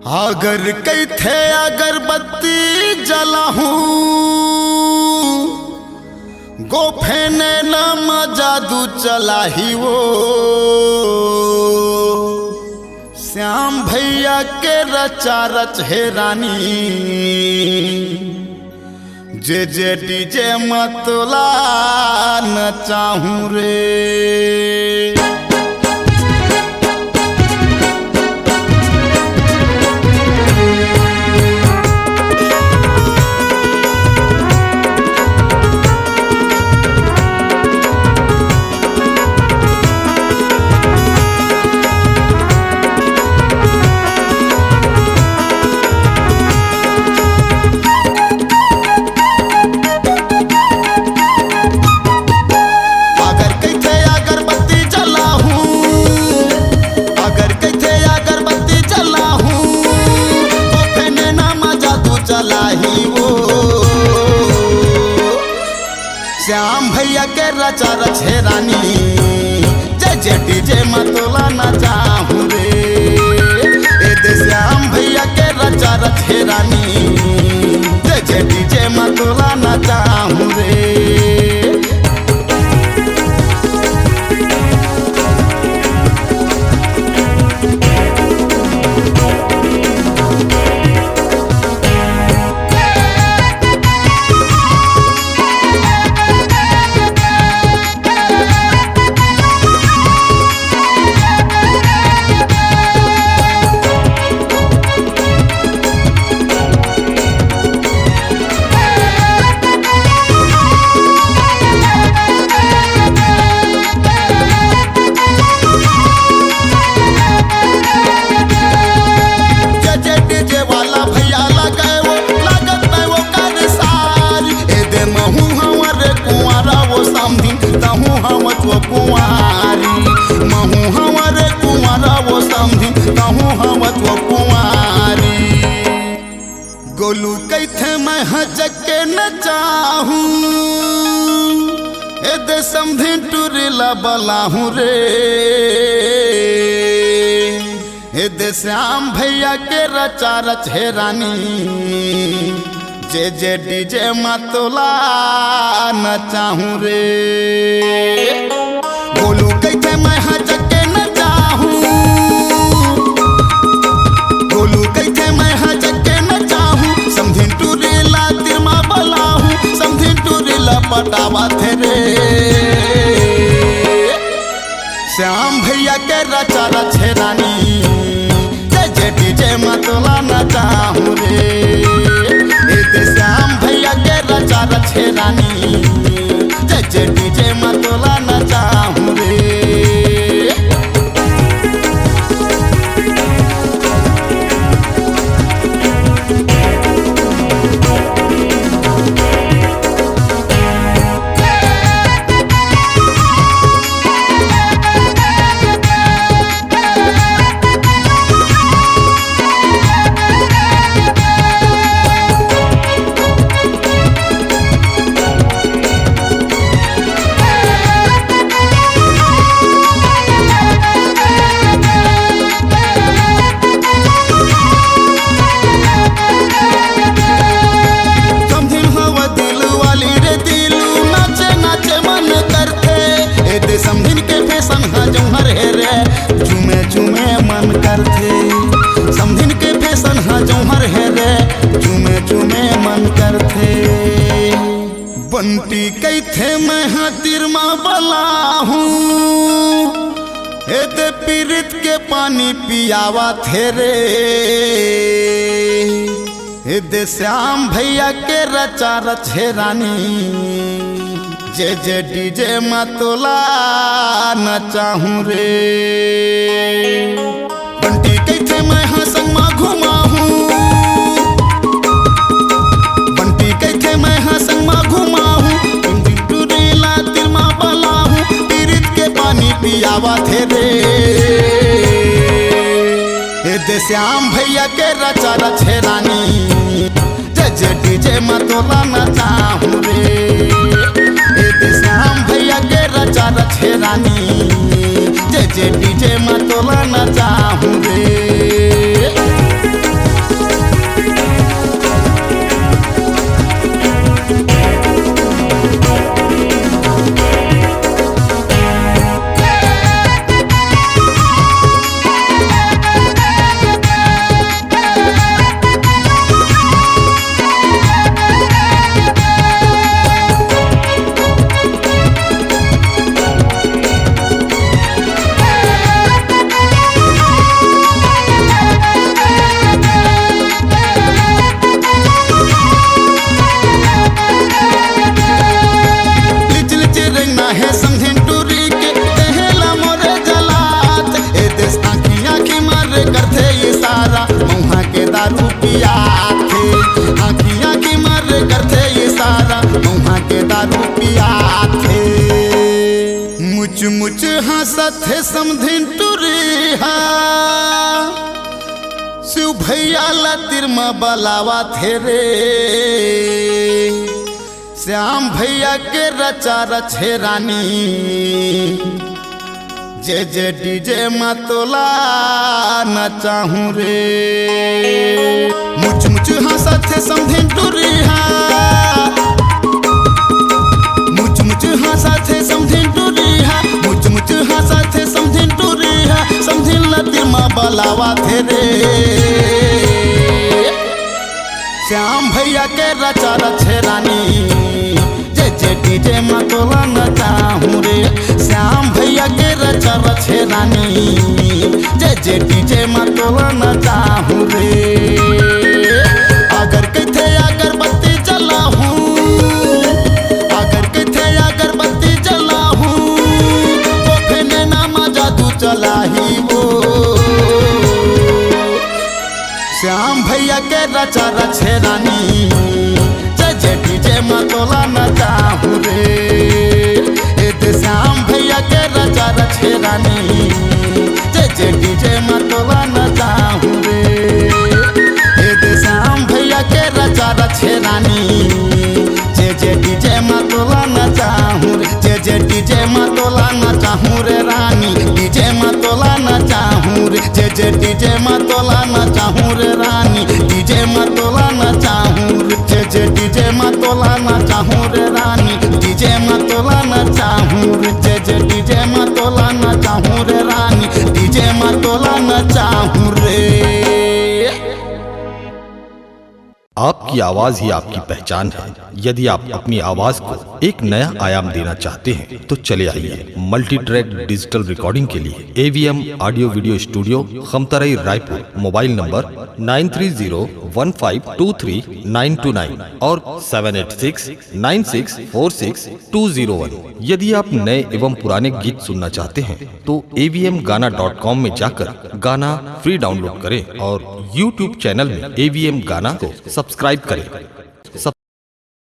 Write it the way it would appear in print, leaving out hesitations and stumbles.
अगर कैथे अगरबत्ती जलाहूं गोफेने नाम जादू चलाही वो श्याम भैया के रचा रच है रानी जे डीजे मतला न चाहूं रे। श्याम भैया के रचा रच है रानी जे डीजे मतला ना चाहूं रे। ए दे श्याम भैया के रचा रच है रानी जे डीजे मतला ना चाहूं रे। गोलू कैथे मैं हजके न चाहूं ए दे समझी टुरिला बलाहूं रे। ए दे श्याम भैया के रचा रच है रानी जे डीजे मतला न चाहूं रे। गोलू कैथे मैं हजके न चाहूं गोलू कैथे मैं हजके न चाहूं समझी टुरिला तिरमा बलाहूं समझी टुरिला पटावा थे रे। श्याम भैया के रचा रच है रानी जे डीजे मतला न चाहूं रे। ए दे श्याम भैया के रचा रच है रानी जे डीजे मतला न चाहूं रे। समझिन के फैशन हजूहर है रे झूमे झूमे मन करथे समझिन के फैशन हजूहर है रे झूमे झूमे मन करथे। बंटी कैथे मैं तिरमा बलाहूं ए दे पीरित के पानी पियावा थे रे। ए दे श्याम भैया के रचा रच है रानी जे डीजे मतला न चाहूं रे। बंटी कैथे मैं संग में घुमाहूं बंटी कैथे मैं संग में घुमाहूं टुरिला तिरमा बलाहूं पीरित के पानी पियावा थे रे। ए दे श्याम भैया के रचा रच है रानी जे डीजे मतला न चाहूं रे। श्याम भैया के रचा रच है रानी जे डीजे मतला न चाहूं रे। मुच हंसत है समधिन टुरिहा शिव भैया ला तिरमा बलावा थे रे श्याम भैया के रचा रछे रानी जे जे डीजे मतोला नचाहूं रे मुच मुच हंसत है समधिन टुरिहा मुच मुच हंसत है समधिन टुरिहा मुच मुच हंसत है समधिन टुरिहा समधिन लतिमा बलावा थे रे श्याम भैया के रचा रछे रानी जे जे डीजे मतोला नचाहूं रे श्याम भैया के रचा रछे रानी जे जे डीजे मतोला नचाहूं रे अगर कथे अगरबत्ती जलाहूं अगर कथे अगरबत्ती जलाहूं तो फेने नामा जादू चलाही वो श्याम भैया के रचा रछे रानी जे जे डीजे मतोला नचाहूं रे श्याम भैया के रचा रछे रानी जे जे डीजे मतोला नचाहूं रे श्याम भैया के रचा रछे रानी जे जे डीजे मतोला नचाहूं रे जे जे डीजे मतोला नचाहूं रे रानी डीजे मतोला नचाहूं रे जे जे डीजे मतोला नचाहूं रे रानी डीजे मतोला नचाहूं रे जे जे डीजे मतोला नचाहूं रे रानी डीजे मतोला नचाहूं रे जे जे डीजे मतोला नचाहूं रे रानी डीजे मतोला नचाहूं रे। आपकी आवाज ही आपकी पहचान है। यदि आप अपनी आवाज को एक नया आयाम देना चाहते हैं तो चले आइए मल्टी ट्रैक डिजिटल रिकॉर्डिंग के लिए AVM audio video studio Khamtarai Raipur. Mobile number 9301523929 और 7869646201। यदि आप नए एवं पुराने गीत सुनना चाहते हैं तो avmgana.com में जाकर गाना फ्री डाउनलोड करें और YouTube चैनल में AVM गाना को सब्सक्राइब करें।